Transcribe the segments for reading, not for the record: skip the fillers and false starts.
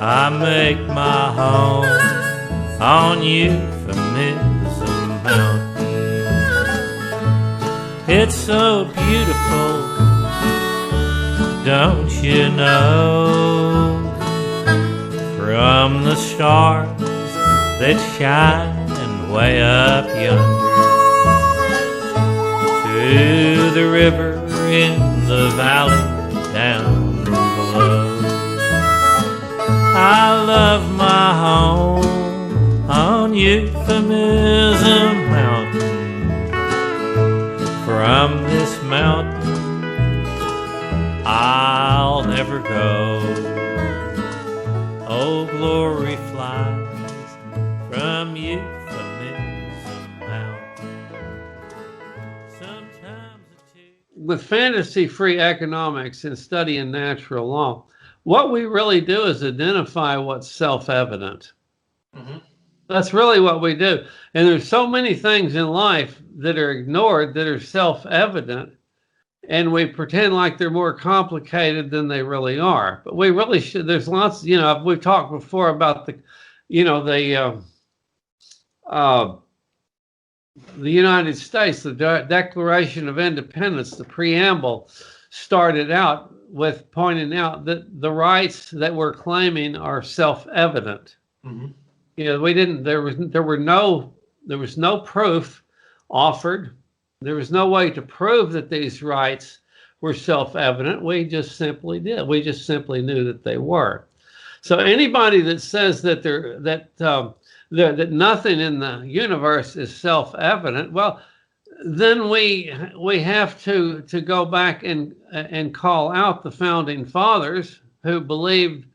I make my home on Euphemism Mountain. It's so beautiful, don't you know? From the stars that shine way up yonder to the river in the valley down below. I love my home on Euphemism Mountain. From this mountain I'll never go. Oh, glory flies from Euphemism Mountain. Sometimes with fantasy-free economics and studying natural law, what we really do is identify what's self-evident. Mm-hmm. That's really what we do. And there's so many things in life that are ignored that are self-evident, and we pretend like they're more complicated than they really are. But we really should. There's lots, we've talked before about the United States, the Declaration of Independence, the preamble started out with pointing out that the rights that we're claiming are self-evident. Mm-hmm. There was no proof offered. There was no way to prove that these rights were self-evident. We just simply did. We just simply knew that they were. So anybody that says that that nothing in the universe is self-evident, well, then we have to go back and call out the founding fathers who believed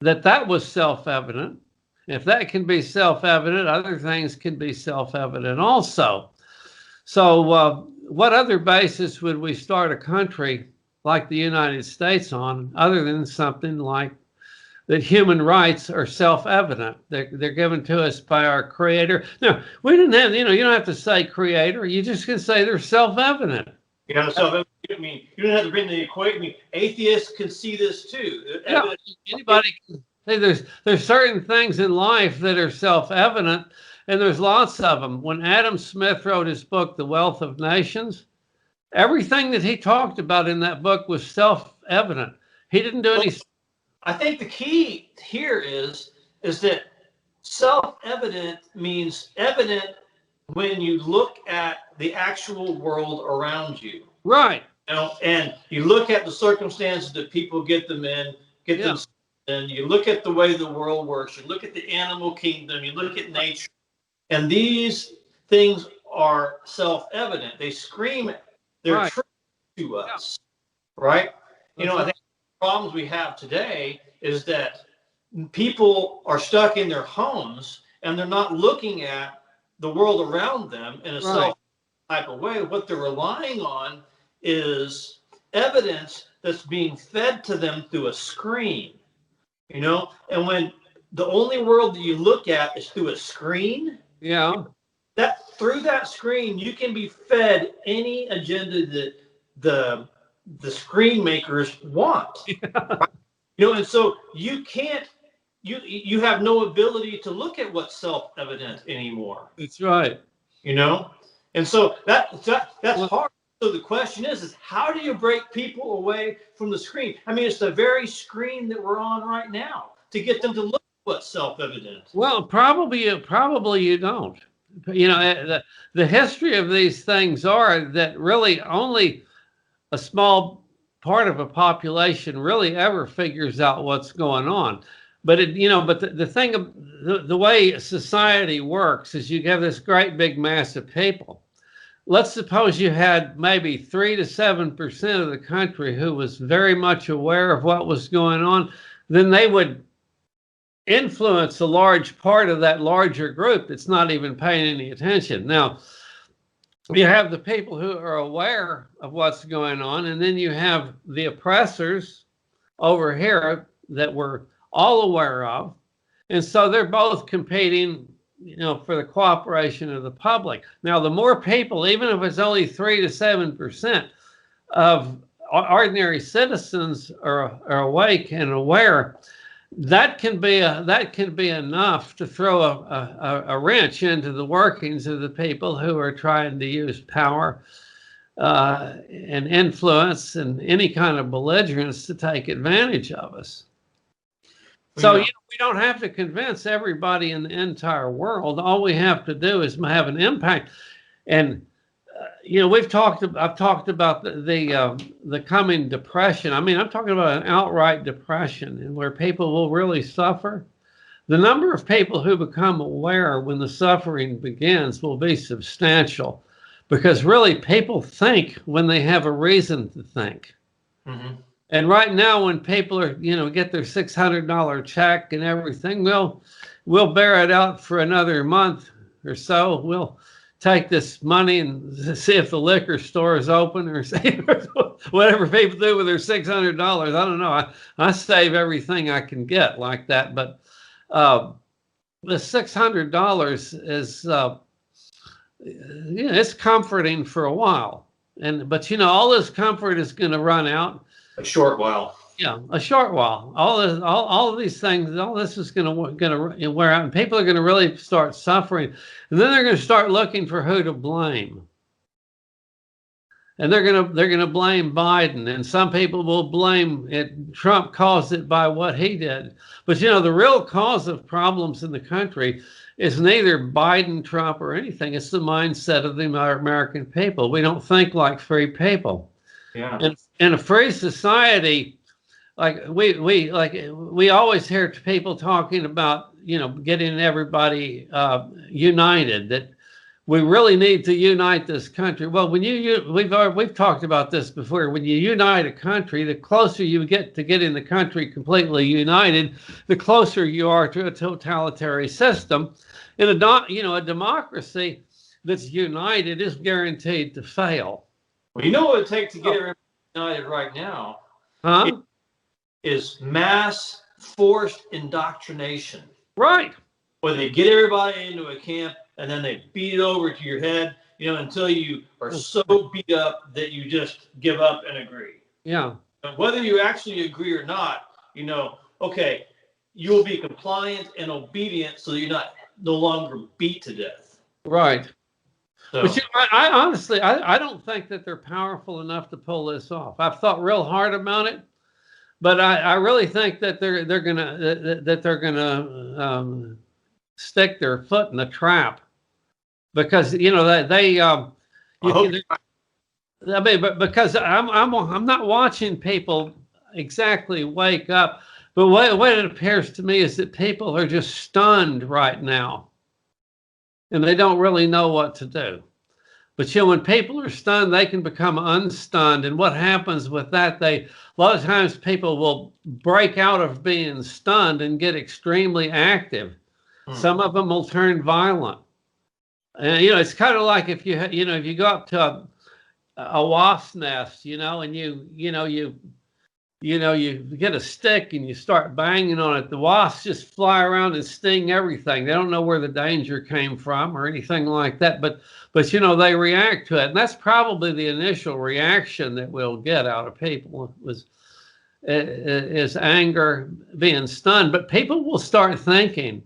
that was self-evident. If that can be self-evident, other things can be self-evident also. So what other basis would we start a country like the United States on other than something like that human rights are self-evident? They're given to us by our Creator. No, we didn't have, you don't have to say Creator. You just can say they're self-evident. Self-evident. I mean, you don't have to bring the equation. I mean, atheists can see this too. Yeah, anybody can say there's certain things in life that are self-evident, and there's lots of them. When Adam Smith wrote his book, The Wealth of Nations, everything that he talked about in that book was self-evident. He didn't do any. I think the key here is that self-evident means evident when you look at the actual world around you. Right. And you look at the circumstances that people get them in, and you look at the way the world works, you look at the animal kingdom, you look at nature, and these things are self-evident. They scream it. They're true to us, right? I think the problems we have today is that people are stuck in their homes and they're not looking at the world around them in a self type of way. What they're relying on is evidence that's being fed to them through a screen, and when the only world that you look at is through a screen, that through that screen you can be fed any agenda that the screen makers want. And so you can't, you have no ability to look at what's self-evident anymore. That's right. And so that's hard. So the question is how do you break people away from the screen? I mean, it's the very screen that we're on right now to get them to look at what's self-evident. Well, probably you don't. The history of these things are that really only a small part of a population really ever figures out what's going on. But the thing of the way society works is you have this great big mass of people. Let's suppose you had maybe 3 to 7% of the country who was very much aware of what was going on. Then they would influence a large part of that larger group that's not even paying any attention. Now, you have the people who are aware of what's going on, and then you have the oppressors over here that we're all aware of. And so they're both competing, for the cooperation of the public. Now, the more people, even if it's only 3 to 7% of ordinary citizens are awake and aware, that can be enough to throw a wrench into the workings of the people who are trying to use power and influence and any kind of belligerence to take advantage of us. So we don't have to convince everybody in the entire world. All we have to do is have an impact. And I've talked about the coming depression. I mean, I'm talking about an outright depression, and where people will really suffer. The number of people who become aware when the suffering begins will be substantial, because really people think when they have a reason to think. Mm-hmm. And right now, when people are, get their $600 check and everything, we'll bear it out for another month or so. We'll take this money and see if the liquor store is open, or see whatever people do with their $600. I don't know. I save everything I can get like that. But the $600 is, it's comforting for a while. But all this comfort is going to run out. A short while. Yeah, a short while. All of these things, all this is going to wear out, and people are going to really start suffering, and then they're going to start looking for who to blame. And they're going to blame Biden, and some people will blame it. Trump caused it by what he did, but the real cause of problems in the country is neither Biden, Trump, or anything. It's the mindset of the American people. We don't think like free people. Yeah. And in a free society, like we always hear people talking about, getting everybody united, that we really need to unite this country. Well, when we've talked about this before. When you unite a country, the closer you get to getting the country completely united, the closer you are to a totalitarian system. In a democracy that's united is guaranteed to fail. Well, you know what it would take to get everybody united right now? Huh? Is mass forced indoctrination. Right. Where they get everybody into a camp and then they beat it over to your head, until you are so beat up that you just give up and agree. Yeah. And whether you actually agree or not, okay, you'll be compliant and obedient so that you're no longer beat to death. Right. So. But I honestly, I don't think that they're powerful enough to pull this off. I've thought real hard about it, but I really think that they're gonna stick their foot in the trap, because because I'm not watching people exactly wake up, but what it appears to me is that people are just stunned right now. And they don't really know what to do. But when people are stunned, they can become unstunned. And what happens with that, a lot of times people will break out of being stunned and get extremely active. Some of them will turn violent. And it's kind of like if you go up to a wasp nest, and you get a stick and you start banging on it, the wasps just fly around and sting everything. They don't know where the danger came from or anything like that, but they react to it. And that's probably the initial reaction that we'll get out of people is anger, being stunned. But people will start thinking.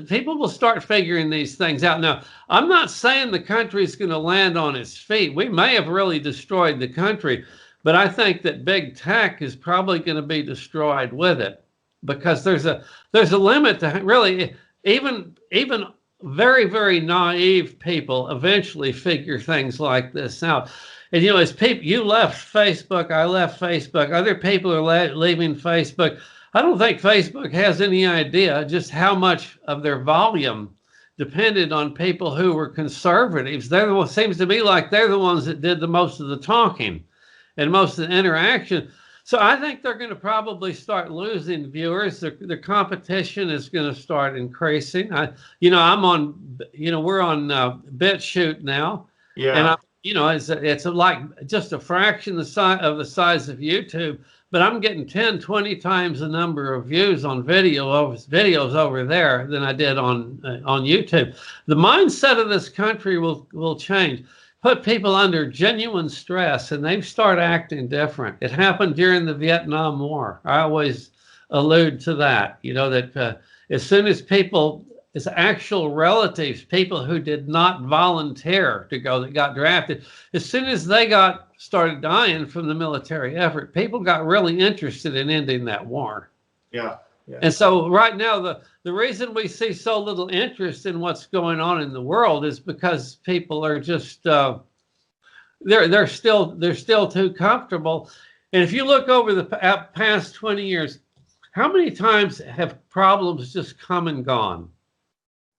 People will start figuring these things out. Now, I'm not saying the country is going to land on its feet. We may have really destroyed the country, but I think that big tech is probably going to be destroyed with it, because there's a limit to really even very, very naive people eventually figure things like this out. And as people, you left Facebook, I left Facebook, other people are leaving Facebook. I don't think Facebook has any idea just how much of their volume depended on people who were conservatives. Seems to be like they're the ones that did the most of the talking and most of the interaction. So I think they're going to probably start losing viewers. The competition is going to start increasing. We're on BitChute now. Yeah. And it's like just a fraction of the size of YouTube. But I'm getting 10, 20 times the number of views on videos over there than I did on YouTube. The mindset of this country will change. put people under genuine stress, and they start acting different. It happened during the Vietnam War. I always allude to that, that as soon as as actual relatives, people who did not volunteer to go, that got drafted, as soon as they started dying from the military effort, people got really interested in ending that war. Yeah. Yeah. And so right now, the reason we see so little interest in what's going on in the world is because people are just they're still too comfortable. And if you look over the past 20 years, how many times have problems just come and gone?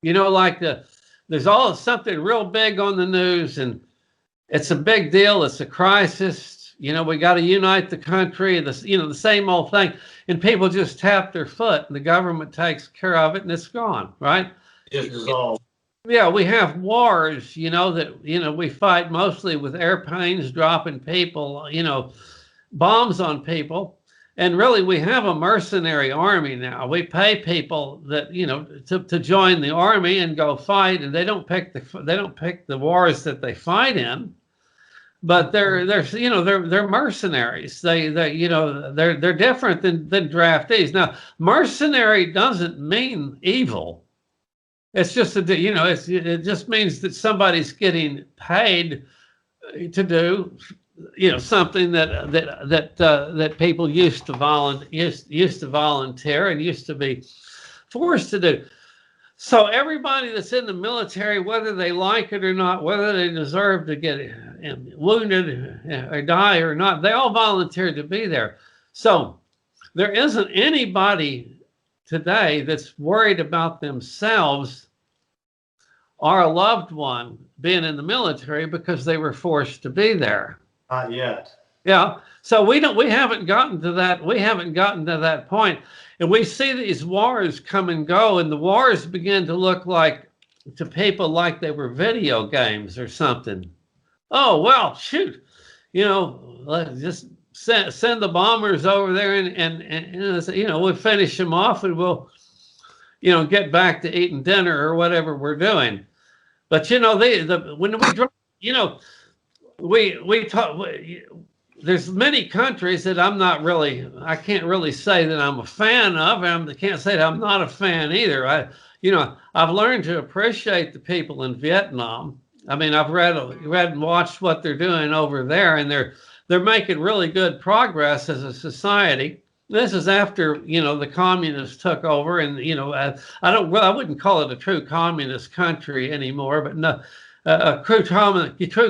Like there's all something real big on the news, and it's a big deal. It's a crisis. We got to unite the country. The same old thing. And people just tap their foot, and the government takes care of it, and it's gone, right? It's dissolved. Yeah, we have wars, that we fight mostly with airplanes dropping people, bombs on people. And really, we have a mercenary army now. We pay people that to join the army and go fight, and they don't pick the wars that they fight in. But they're mercenaries. They're different than draftees. Now, mercenary doesn't mean evil. It's just it just means that somebody's getting paid to do something that people used to volunteer and used to be forced to do. So everybody that's in the military, whether they like it or not, whether they deserve to get wounded or die or not, they all volunteered to be there. So there isn't anybody today that's worried about themselves or a loved one being in the military because they were forced to be there. Not yet. Yeah. So we haven't gotten to that. We haven't gotten to that point. And we see these wars come and go, and the wars begin to look like, to people, like they were video games or something. Oh, well, shoot, let's just send the bombers over there and we'll finish them off, and we'll, get back to eating dinner or whatever we're doing. But, when we drop, we talk. There's many countries that I can't really say that I'm a fan of. I can't say that I'm not a fan either. I've learned to appreciate the people in Vietnam. I mean, I've read and watched what they're doing over there, and they're making really good progress as a society. This is after, the communists took over, and, I wouldn't call it a true communist country anymore, but no. A true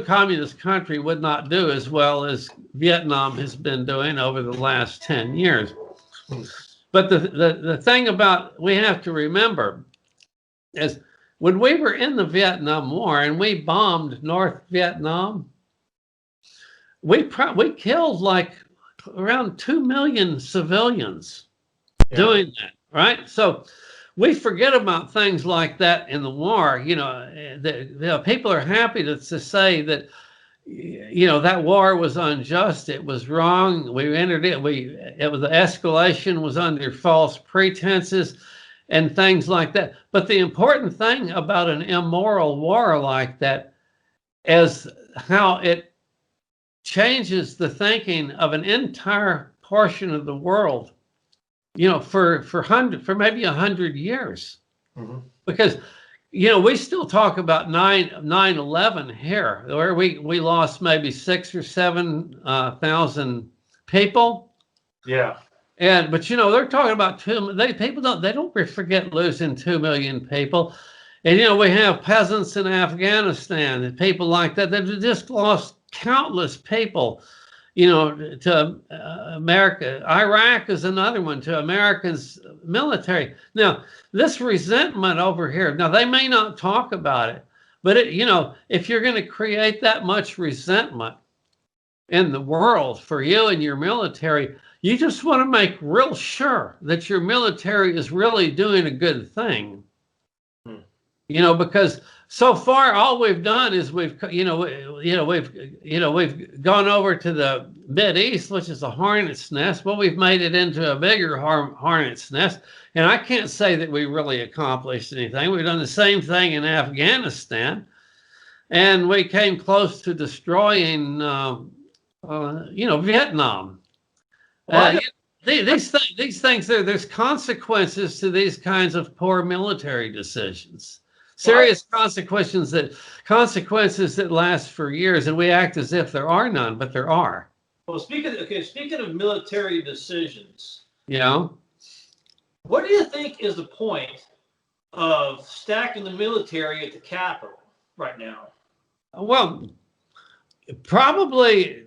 communist country would not do as well as Vietnam has been doing over the last 10 years. But the thing about we have to remember is when we were in the Vietnam War and we bombed North Vietnam, we killed like around 2 million civilians doing that, right? So we forget about things like that in the war. People are happy to say that, that war was unjust. It was wrong. We entered it. The escalation was under false pretenses and things like that. But the important thing about an immoral war like that is how it changes the thinking of an entire portion of the world. For maybe 100 years. Mm-hmm. Because, we still talk about 9/11 here, where we lost maybe 6,000 or 7,000 people. Yeah. But they're talking about they don't forget losing 2 million people. And we have peasants in Afghanistan and people like that just lost countless people. To America. Iraq is another one, to America's military. Now, this resentment over here, now they may not talk about it, but if you're going to create that much resentment in the world for you and your military, you just want to make real sure that your military is really doing a good thing. Because so far all we've done is we've gone over to the Mideast, which is a hornet's nest. Well, we've made it into a bigger hornet's nest, and I can't say that we really accomplished anything. We've done the same thing in Afghanistan. and we came close to destroying, Vietnam. These things, there's consequences to these kinds of poor military decisions. Serious consequences that last for years, and we act as if there are none, but there are. Well, speaking of military decisions, what do you think is the point of stacking the military at the Capitol right now? Well, probably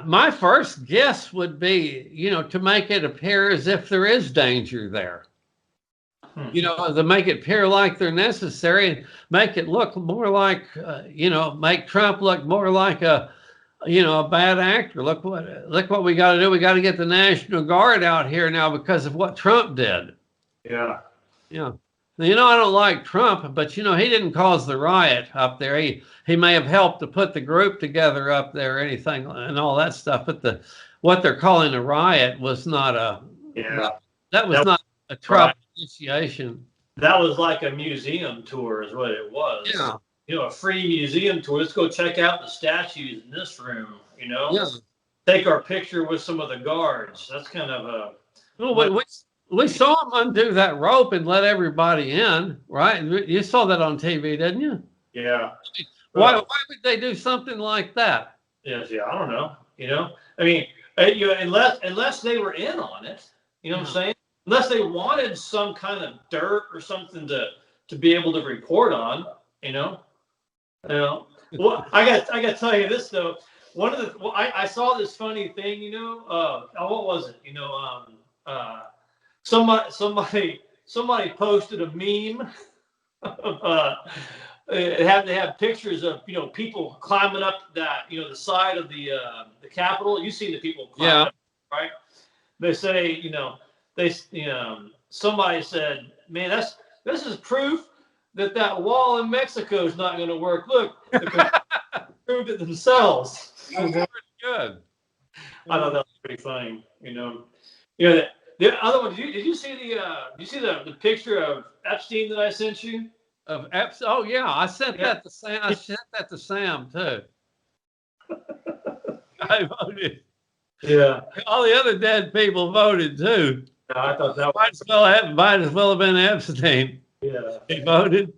my first guess would be, to make it appear as if there is danger there. To make it appear like they're necessary and make it look more like, make Trump look more like a bad actor. Look what we got to do. We got to get the National Guard out here now because of what Trump did. Yeah. I don't like Trump, but he didn't cause the riot up there. He may have helped to put the group together up there or anything and all that stuff. But what they're calling a riot was not not a Trump initiation. That was like a museum tour is what it was. Yeah. A free museum tour. Let's go check out the statues in this room, Take our picture with some of the guards. That's kind of a... Well, we saw them undo that rope and let everybody in, right? You saw that on TV, didn't you? Yeah. Why would they do something like that? Yes, yeah, I don't know. I mean, unless they were in on it, what I'm saying? Unless they wanted some kind of dirt or something to be able to report on, Well, I got to tell you this though. I saw this funny thing, what was it? Somebody posted a meme of they have pictures of people climbing up that the side of the Capitol. You see the people climbing up, right? They say somebody said, man, this is proof that wall in Mexico is not going to work. Look, they proved it themselves. That's pretty good. I thought that was pretty funny. The other one, did you see the picture of Epstein that I sent you? Of Epstein? Oh yeah, I sent that to Sam. I sent that to Sam too. I voted. Yeah. All the other dead people voted too. No, I thought that might as well have been Epstein. Yeah. He voted.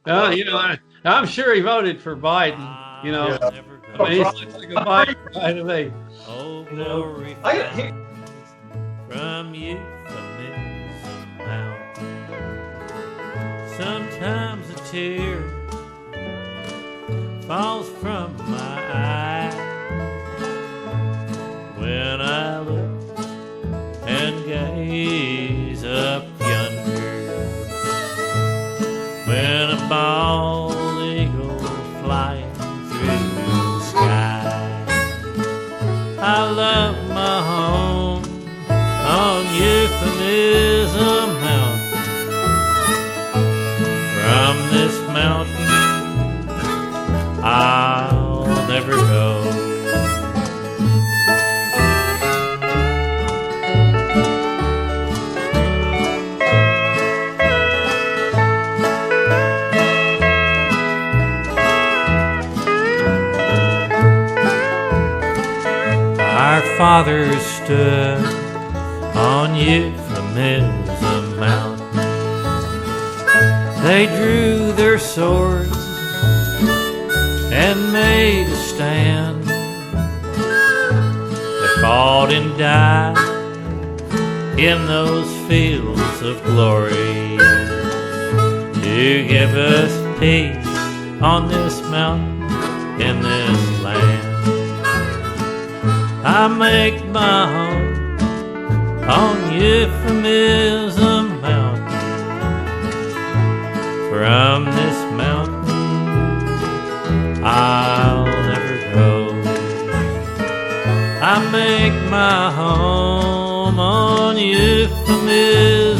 I'm sure he voted for Biden. He looks like a Biden guy to me. Oh, glory from euphemism mountain. Sometimes a tear falls from my eye when I look and gaze up yonder. When a bald eagle flying through the sky, I love my home on Euphemism Mountain. From this mountain I'll never go. Our fathers stood on Euphemism Mountain. They drew their swords and made a stand. They fought and died in those fields of glory to give us peace on this mountain, in this land. I make my home on Euphemism Mountain. From this mountain I'll never go. I make my home on Euphemism